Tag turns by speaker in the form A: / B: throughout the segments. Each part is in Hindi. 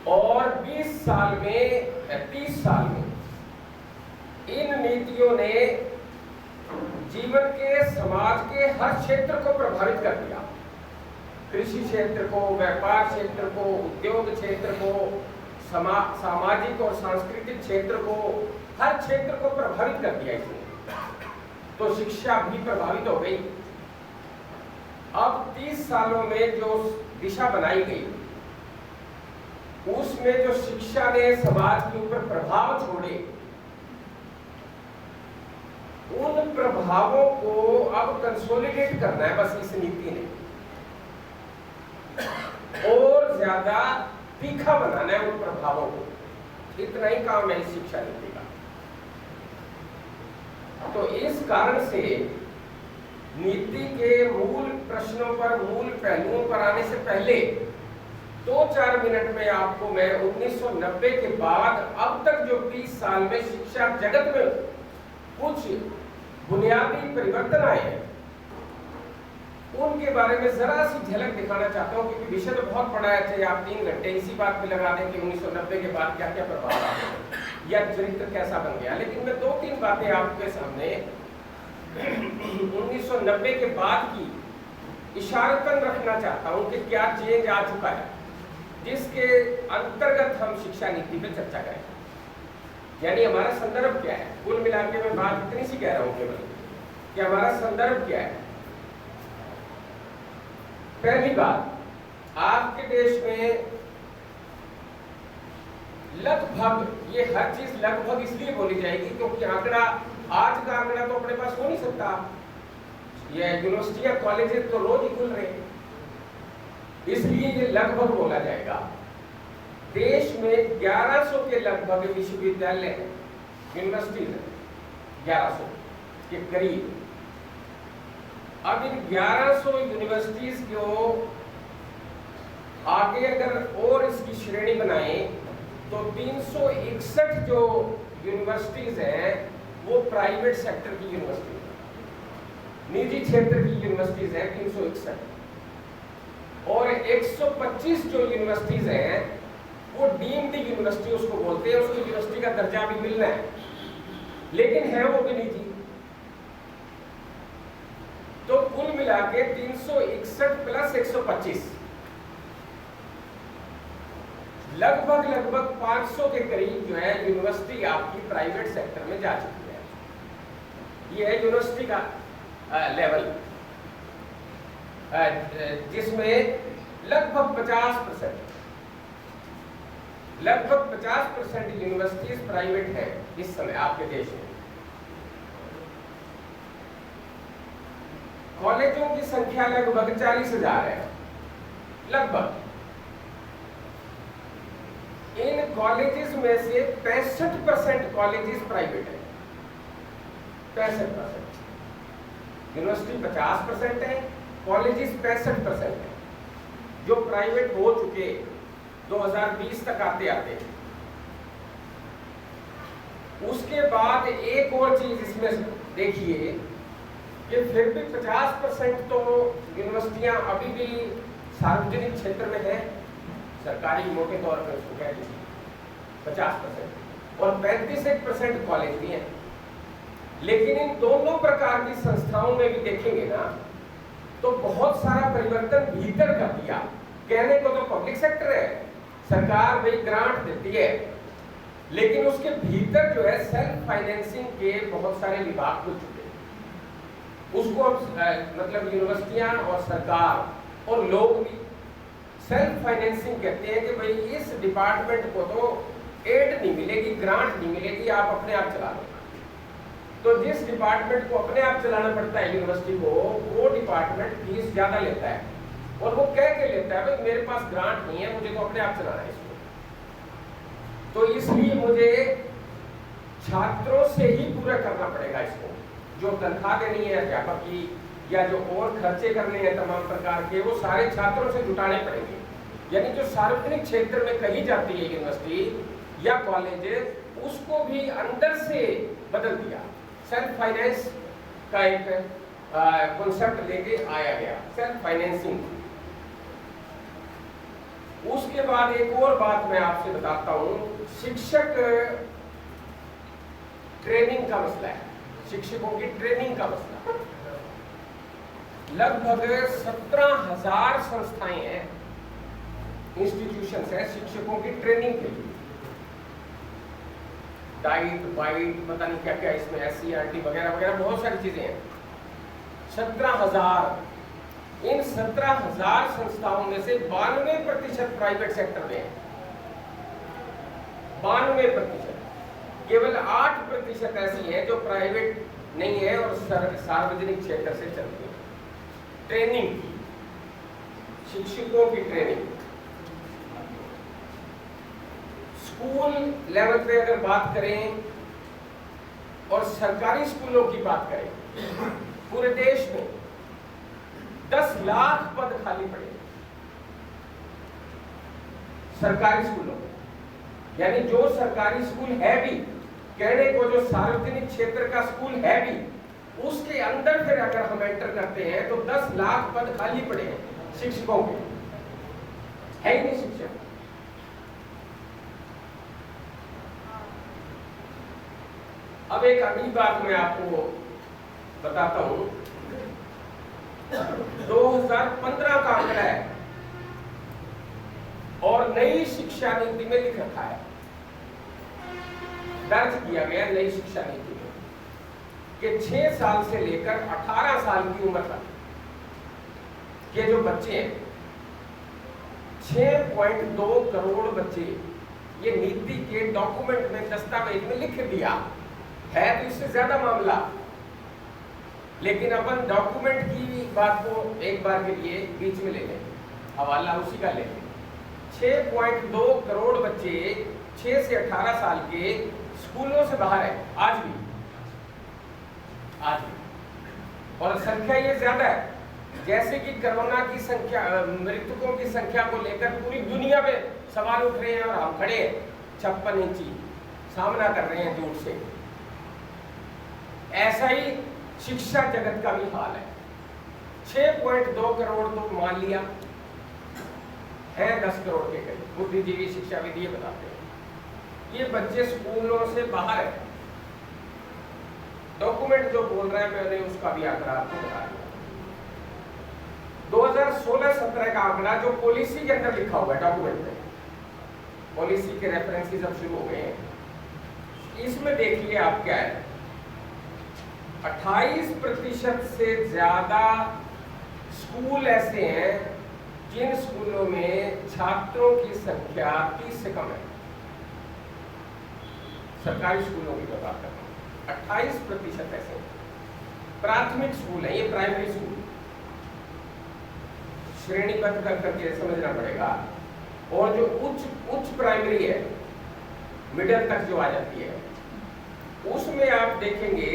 A: और 20 साल में 30 साल में इन नीतियों ने जीवन के, समाज के हर क्षेत्र को प्रभावित कर दिया। कृषि क्षेत्र को, व्यापार क्षेत्र को, उद्योग क्षेत्र को, सामाजिक और सांस्कृतिक क्षेत्र को, हर क्षेत्र को प्रभावित कर दिया इसने। तो शिक्षा भी प्रभावित हो गई। अब 30 सालों में जो दिशा बनाई गई उसमें जो शिक्षा ने समाज के ऊपर प्रभाव छोड़े, उन प्रभावों को अब कंसोलिडेट करना है बस इस नीति ने, और ज्यादा तीखा बनाना है उन प्रभावों को। इतना ही काम है इस शिक्षा नीति का। तो इस कारण से नीति के मूल प्रश्नों पर, मूल पहलुओं पर आने से पहले 2-4 मिनट में आपको मैं 1990 के बाद अब तक जो 30 साल में शिक्षा जगत में कुछ बुनियादी परिवर्तन आए हैं उनके बारे में जरा सी झलक दिखाना चाहता हूं, क्योंकि विषय तो बहुत बड़ा है। चाहे आप 3 घंटे इसी बात पे लगा दें कि 1990 के बाद क्या क्या प्रभाव आए या चरित्र कैसा बन गया, लेकिन मैं 2-3 बातें आपके सामने 1990 के बाद की इशारतन रखना चाहता हूं कि क्या चेंज आ चुका है, जिसके अंतर्गत हम शिक्षा नीति पे चर्चा करें। यानी हमारा संदर्भ क्या है। कुल मिला के मैं बात इतनी सी कह रहा हूं केवल कि हमारा संदर्भ क्या है। पहली बात, आपके देश में लगभग, ये हर चीज लगभग इसलिए बोली जाएगी क्योंकि आंकड़ा, आज का आंकड़ा तो अपने पास हो नहीं सकता। ये यूनिवर्सिटियां, कॉलेजेस तो रोज ही खुल रहे हैं, इसलिए ये लगभग बोला जाएगा। देश में 1100 के लगभग विश्वविद्यालय हैं, यूनिवर्सिटीज हैं, 1100 के करीब। अब इन 1100 यूनिवर्सिटीज को आगे अगर और इसकी श्रेणी बनाए तो 361 जो यूनिवर्सिटीज हैं वो प्राइवेट सेक्टर की यूनिवर्सिटीज हैं, निजी क्षेत्र की यूनिवर्सिटीज हैं 361, और 125 जो यूनिवर्सिटीज हैं वो डीम्ड यूनिवर्सिटी उसको बोलते हैं, उसको यूनिवर्सिटी का दर्जा भी मिलना है, लेकिन है वो भी निजी। तो कुल मिला के 361 प्लस 125, लगभग 500 के करीब जो है यूनिवर्सिटी आपकी प्राइवेट सेक्टर में जा चुकी है। ये है यूनिवर्सिटी का लेवल, जिसमें लगभग 50% यूनिवर्सिटीज प्राइवेट है इस समय आपके देश में। कॉलेजों की संख्या लगभग 40,000 है लगभग। इन कॉलेजेस में से 65% कॉलेजेस प्राइवेट है, 65%। यूनिवर्सिटी 50% है, कॉलेजेस 65% है जो प्राइवेट हो चुके 2020 तक आते आते। उसके बाद एक और चीज इसमें देखिए कि फिर भी 50% तो यूनिवर्सिटियां अभी भी सार्वजनिक क्षेत्र में है, सरकारी मोटे तौर पर उसको कह दीजिए 50%, और 35% कॉलेज भी हैं। लेकिन इन दोनों प्रकार की संस्थाओं में भी देखेंगे ना तो बहुत सारा परिवर्तन भीतर कर दिया। कहने को तो पब्लिक सेक्टर है, सरकार भाई ग्रांट देती है, लेकिन उसके भीतर जो है सेल्फ फाइनेंसिंग के बहुत सारे विभाग खुल चुके हैं। उसको हम मतलब यूनिवर्सिटियां और सरकार और लोग भी सेल्फ फाइनेंसिंग कहते हैं कि भाई इस डिपार्टमेंट को तो एड नहीं मिलेगी, ग्रांट नहीं मिलेगी, आप अपने आप चला लो। तो जिस डिपार्टमेंट को अपने आप चलाना पड़ता है यूनिवर्सिटी को, वो डिपार्टमेंट फीस ज्यादा लेता है और वो कह के लेता है भाई मेरे पास ग्रांट नहीं है, मुझे तो अपने आप चलाना है इसको। तो इसलिए मुझे छात्रों से ही पूरा करना पड़ेगा इसको, जो तनख्वाह देनी है अध्यापक की या जो और खर्चे करने हैं तमाम प्रकार के, वो सारे छात्रों से जुटाने पड़ेंगे। यानी जो सार्वजनिक क्षेत्र में कही जाती है यूनिवर्सिटी या कॉलेज, उसको भी अंदर से बदल दिया। सेल्फ फाइनेंस का एक कॉन्सेप्ट लेके आया गया, सेल्फ फाइनेंसिंग। उसके बाद एक और बात मैं आपसे बताता हूं, शिक्षक ट्रेनिंग का मसला है, शिक्षकों की ट्रेनिंग का मसला। लगभग 17,000 संस्थाएं हैं, इंस्टीट्यूशंस हैं शिक्षकों की ट्रेनिंग के लिए। डाइट बाइट पता नहीं क्या क्या इसमें, SCERT वगैरह वगैरह बहुत सारी चीजें हैं। 17,000, इन 17,000 संस्थाओं में से 92% प्राइवेट सेक्टर में है। 92%, केवल 8% ऐसी है जो प्राइवेट नहीं है और सार्वजनिक क्षेत्र से चलती है। ट्रेनिंग की, शिक्षकों की ट्रेनिंग, स्कूल लेवल पे अगर बात करें और सरकारी स्कूलों की बात करें, पूरे देश में 10 लाख पद खाली पड़े सरकारी स्कूलों में। यानी जो सरकारी स्कूल है भी, कहने को जो सार्वजनिक क्षेत्र का स्कूल है भी, उसके अंदर फिर अगर हम एंटर करते हैं तो 10 लाख पद खाली पड़े हैं शिक्षकों के, है ही नहीं शिक्षक। अब एक अगली बात मैं आपको बताता हूं, 2015 का आंकड़ा है और नई शिक्षा नीति में लिख रखा है, दर्ज किया गया नई शिक्षा नीति में कि 6 साल से लेकर 18 साल की उम्र तक के जो बच्चे हैं, 6.2 करोड़ बच्चे, ये नीति के डॉक्यूमेंट में, दस्तावेज में लिख दिया है। तो इससे ज्यादा मामला, लेकिन अपन डॉक्यूमेंट की बात को एक बार के लिए बीच में ले लें, हवाला उसी का ले लें। 6.2 करोड़ बच्चे 6 से 18 साल के स्कूलों से बाहर है आज भी, और संख्या ये ज्यादा है। जैसे कि कोरोना की संख्या, मृतकों की संख्या को लेकर पूरी दुनिया में सवाल उठ रहे हैं और हम खड़े 56 इंची सामना कर रहे हैं झूठ से, ऐसा ही शिक्षा जगत का भी हाल है। 6.2 करोड़ तो मान लिया है, 10 करोड़ के करीब बुद्धिजीवी शिक्षाविद ये बताते हैं, ये बच्चे स्कूलों से बाहर है। डॉक्यूमेंट जो बोल रहा है मैंने उसका भी आंकड़ा आपको बता दिया। 2016-17 का आंकड़ा जो पॉलिसी के अंदर लिखा हुआ है डॉक्यूमेंट में, पॉलिसी के रेफरेंसेस अब शुरू हो गए हैं, इसमें देखिए आप क्या है, 28% से ज्यादा स्कूल ऐसे हैं जिन स्कूलों में छात्रों की संख्या 30 से कम है। सरकारी स्कूलों की बात कर रहा हूं, 28% ऐसे हैं। प्राथमिक स्कूल है, ये प्राइमरी स्कूल श्रेणीबद्ध करके समझना पड़ेगा। और जो उच्च प्राइमरी है, मिडिल तक जो आ जाती है, उसमें आप देखेंगे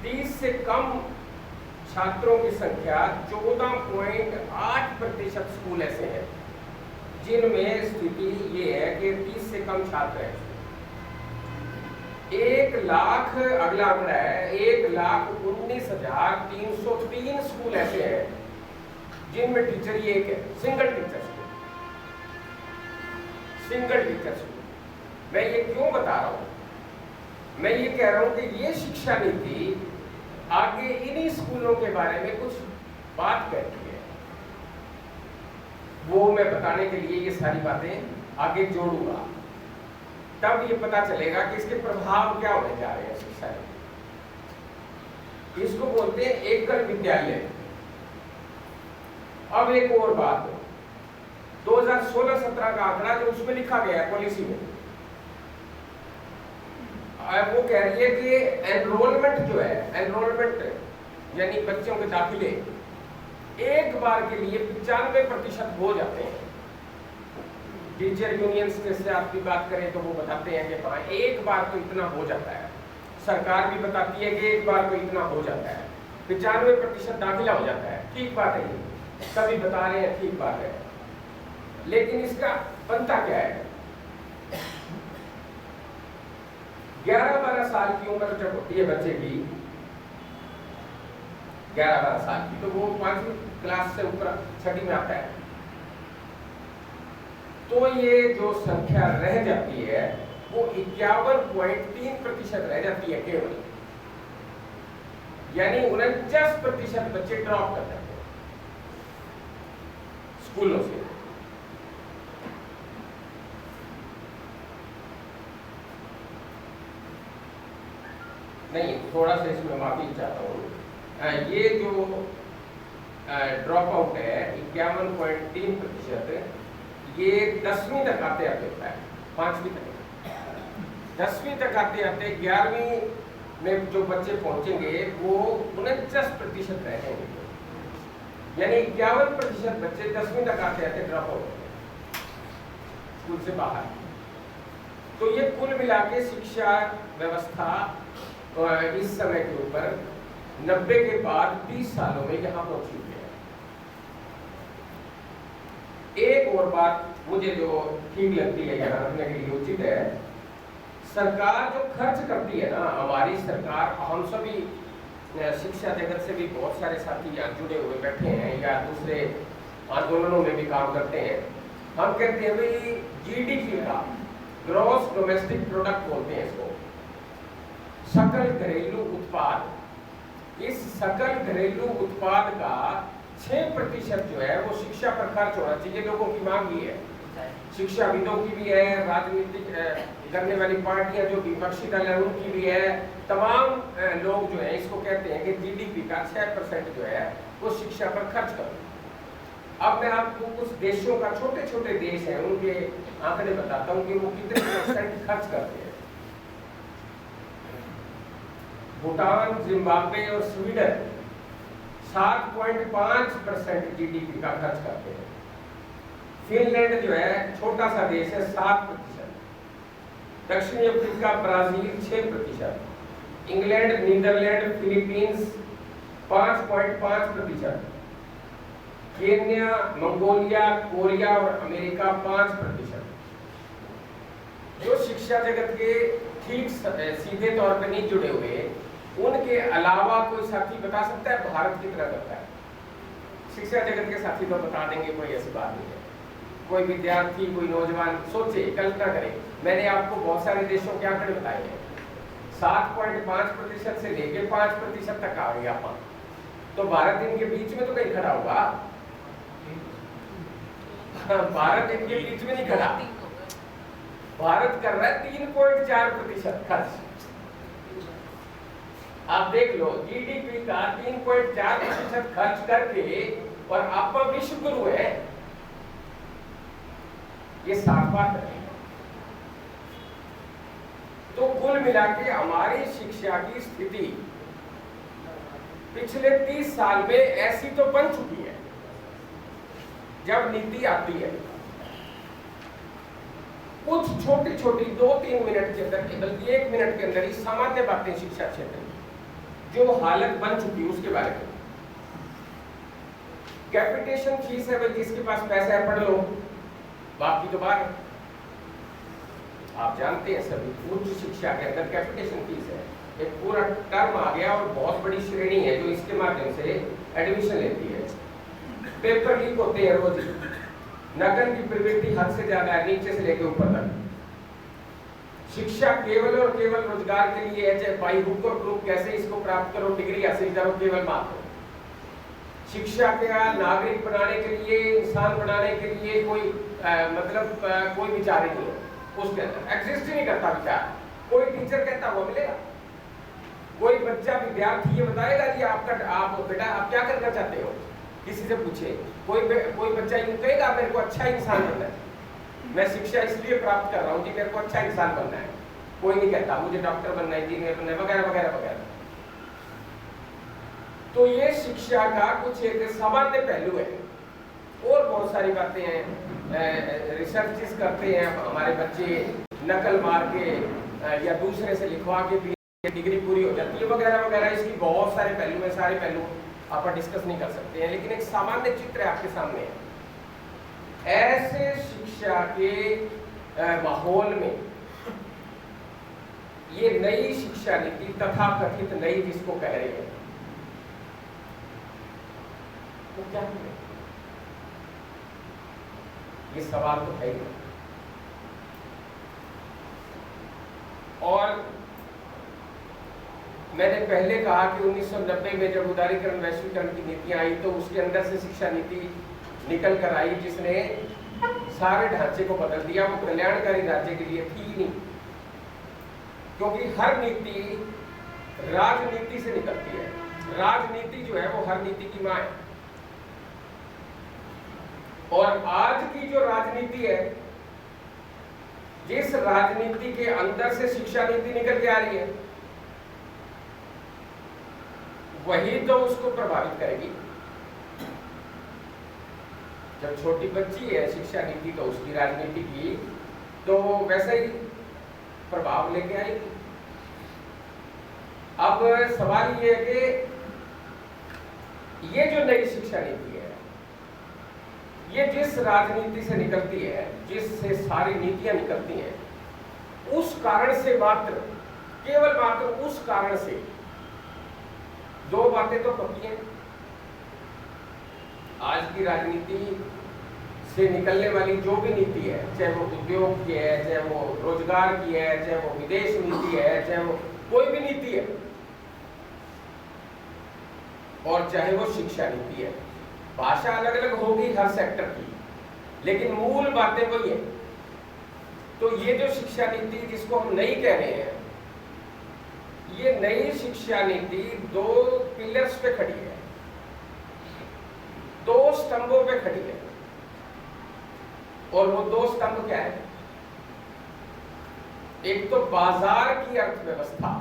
A: 30 से कम छात्रों की संख्या 14.8% स्कूल ऐसे हैं जिनमें स्थिति ये है कि 30 से कम छात्र हैं। 1 लाख, अगला आंकड़ा है, 1,19,303 स्कूल ऐसे हैं जिनमें टीचर ही एक है, सिंगल टीचर स्कूल। मैं ये क्यों बता रहा हूं? मैं ये कह रहा हूं कि ये शिक्षा नीति आगे इन्हीं स्कूलों के बारे में कुछ बात करती है, वो मैं बताने के लिए ये सारी बातें आगे जोड़ूंगा, तब ये पता चलेगा कि इसके प्रभाव क्या होने जा रहे हैं शिक्षा नीति। इसको बोलते हैं एकल विद्यालय। अब एक और बात, 2016-17 का आंकड़ा जो उसमें लिखा गया है पॉलिसी में, वो कह रही है कि एनरोलमेंट जो है, एनरोलमेंट यानी बच्चों के दाखिले एक बार के लिए 95% हो जाते हैं। टीचर यूनियंस से आपकी बात करें तो वो बताते हैं कि हाँ एक बार तो इतना हो जाता है, सरकार भी बताती है कि एक बार तो इतना हो जाता है, 95% दाखिला हो जाता है। ठीक बात है, ये सभी बता रहे हैं, ठीक बात है, लेकिन इसका बनता क्या है? 11-12 साल की उम्र जब होती है बच्चे की, 11-12 साल की, तो वो 5वीं क्लास से ऊपर 6वीं में आता है, तो ये जो संख्या रह जाती है वो 51.3% रह जाती है केवल, यानी 49% बच्चे ड्रॉप कर जाते हैं स्कूलों से। नहीं, थोड़ा सा इसमें माफी चाहता हूँ। ये जो ड्रॉप आउट है 51.3%, ये 10वीं तक आते आते होता है, 5वीं तक 10वीं तक आते आते 11वीं में जो बच्चे पहुंचेंगे वो 49% रहेंगे, यानी 51% बच्चे 10वीं तक आते आते ड्रॉप आउट होंगे स्कूल से बाहर। तो ये कुल मिला के शिक्षा व्यवस्था इस समय के ऊपर 90 के बाद 30 सालों में यहाँ पहुंची है। एक और बात मुझे जो ठीक लगती है यहाँ रखने के लिए उचित है, सरकार जो खर्च करती है ना, हमारी सरकार, हम सभी शिक्षा जगत से भी बहुत सारे साथी यहाँ जुड़े हुए बैठे हैं या दूसरे आंदोलनों में भी काम करते हैं, हम कहते हैं भाई जीडीपी का, ग्रॉस डोमेस्टिक प्रोडक्ट बोलते हैं इसको, सकल घरेलू उत्पाद, इस सकल घरेलू उत्पाद का 6% जो है वो शिक्षा पर खर्च होना चाहिए। लोगों की मांग भी है, शिक्षाविदों की भी है, राजनीतिक करने वाली पार्टियां जो विपक्षी दल है उनकी भी है, तमाम लोग जो है इसको कहते हैं कि जीडीपी का 6% जो है वो शिक्षा पर खर्च करो। अब मैं आपको कुछ देशों का, छोटे छोटे देश हैं उनके आंकड़े बताता हूँ कि वो कितने % खर्च करते हैं। भूटान, जिम्बाब्वे और स्वीडन 7.5% जीडीपी का खर्च करते हैं। फिनलैंड जो है छोटा सा देश है 7%, दक्षिणी Africa, Brazil 6%, England, Netherlands, Philippines 5.5%, Kenya, Mongolia, Korea और अमेरिका 5%। जो शिक्षा जगत के ठीक सीधे तौर पर नहीं जुड़े हुए, उनके अलावा कोई साथी बता सकता है भारत कितना करता है? शिक्षा जगत के साथी तो बता देंगे, कोई ऐसी बात नहीं है। कोई विद्यार्थी, कोई नौजवान सोचे, कल्पना करे, मैंने आपको बहुत सारे देशों के आंकड़े बताए हैं, 7.5% से लेके 5% तक आ गया अपन, तो भारत इनके बीच में तो कहीं खड़ा होगा? भारत इनके बीच में नहीं खड़ा। भारत कर रहा है 3.4% खर्च। आप देख लो, जीडीपी का 3.4% खर्च करके, और आप विश्व गुरु है, ये साफ बात है। तो कुल मिला के हमारी शिक्षा की स्थिति पिछले 30 साल में ऐसी तो बन चुकी है, जब नीति आती है कुछ छोटी छोटी 2-3 मिनट के अंदर, बल्कि 1 मिनट के अंदर ही सामान्य बातें शिक्षा क्षेत्र में जो हालत बन चुकी है उसके बारे में। कैपिटेशन फीस है भाई, जिसके पास पैसा है पढ़ लो, बाकी तो बाहर। आप जानते हैं सभी, उच्च शिक्षा के अंदर कैपिटेशन फीस है, एक पूरा टर्म आ गया और बहुत बड़ी श्रेणी है जो इसके माध्यम से एडमिशन लेती है। पेपर लीक होते हैं रोज, नकल की प्रवृत्ति हद से ज्यादा है, नीचे से लेकर ऊपर तक। शिक्षा केवल और केवल रोजगार के लिए है, चाहे बाई हुक और क्रूक कैसे इसको प्राप्त करो, डिग्री हासिल करो, केवल मात्र। शिक्षा का नागरिक बनाने के लिए, इंसान बनाने के लिए कोई कोई विचार ही नहीं है उसके अंदर, एग्जिस्ट ही नहीं करता विचार। कोई टीचर कहता हुआ मिलेगा? कोई बच्चा, विद्यार्थी ये बताएगा कि आप बेटा आप क्या करना चाहते हो, किसी से पूछे, कोई बच्चा यूं कहेगा मेरे को अच्छा इंसान बनना है, मैं शिक्षा इसलिए प्राप्त कर रहा हूँ कि मेरे को अच्छा इंसान बनना है। कोई नहीं कहता मुझे डॉक्टर बनना है, इंजीनियर बनना है, वगैरह वगैरह वगैरह। तो ये शिक्षा का कुछ एक सामान्य पहलू है, और बहुत सारी बातें हैं। रिसर्चेस करते हैं हमारे बच्चे, नकल मार के या दूसरे से लिखवा के भी डिग्री पूरी हो जाती है, वगैरह वगैरह। इसकी बहुत सारे पहलू हैं, सारे पहलू आप डिस्कस नहीं कर सकते हैं, लेकिन एक सामान्य चित्र है आपके सामने है। ऐसे शिक्षा के माहौल में ये नई शिक्षा नीति, तथा कथित नई जिसको कह रहे हैं, तो क्या है? ये सवाल तो है ही। और मैंने पहले कहा कि 1990 में जब उदारीकरण वैश्वीकरण की नीतियां आई तो उसके अंदर से शिक्षा नीति निकल कर आई, जिसने सारे ढांचे को बदल दिया। वो कल्याणकारी राज्य के लिए थी ही नहीं, क्योंकि हर नीति राजनीति से निकलती है। राजनीति जो है वो हर नीति की मां है। और आज की जो राजनीति है, जिस राजनीति के अंदर से शिक्षा नीति निकल के आ रही है, वही तो उसको प्रभावित करेगी। जब छोटी बच्ची है शिक्षा नीति तो उसकी राजनीति की तो वैसे ही प्रभाव लेके आएगी। अब सवाल ये है कि ये जो नई शिक्षा नीति है, ये जिस राजनीति से निकलती है, जिससे सारी नीतियां निकलती हैं, उस कारण से मात्र, केवल मात्र उस कारण से दो बातें तो पक्की हैं। आज की राजनीति से निकलने वाली जो भी नीति है, चाहे वो उद्योग की है, चाहे वो रोजगार की है, चाहे वो विदेश नीति है, चाहे वो कोई भी नीति है, और चाहे वो शिक्षा नीति है, भाषा अलग अलग होगी हर सेक्टर की, लेकिन मूल बातें वही है। तो ये जो शिक्षा नीति जिसको हम नई कह रहे हैं, ये नई शिक्षा नीति दो पिलर्स पे खड़ी है, दो स्तंभों पे खड़ी है। और वो दो स्तंभ क्या है? एक तो बाजार की अर्थव्यवस्था।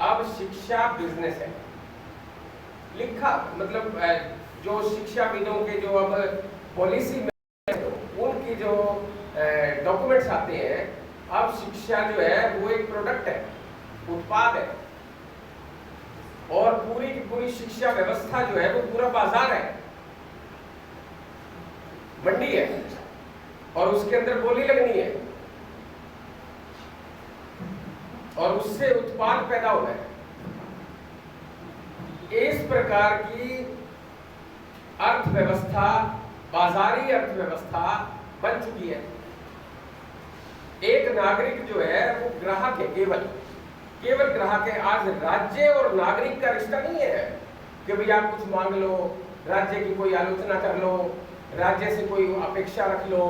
A: अब शिक्षा बिजनेस है, लिखा मतलब जो शिक्षाविदों के जो अब पॉलिसी में उनकी जो डॉक्यूमेंट्स आते हैं, अब शिक्षा जो है वो एक प्रोडक्ट है, उत्पाद है, और पूरी की पूरी शिक्षा व्यवस्था जो है वो पूरा बाजार है, मंडी है, और उसके अंदर बोली लगनी है और उससे उत्पाद पैदा होना है। इस प्रकार की अर्थव्यवस्था, बाजारी अर्थव्यवस्था बन चुकी है। एक नागरिक जो है वो ग्राहक है, केवल ग्राहक है। आज राज्य और नागरिक का रिश्ता नहीं है कि भाई आप कुछ मांग लो, राज्य की कोई आलोचना कर लो, राज्य से कोई अपेक्षा रख लो,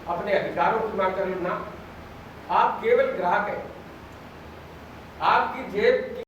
A: अपने अधिकारों की मांग कर लो ना। आप केवल ग्राहक है। आपकी जेब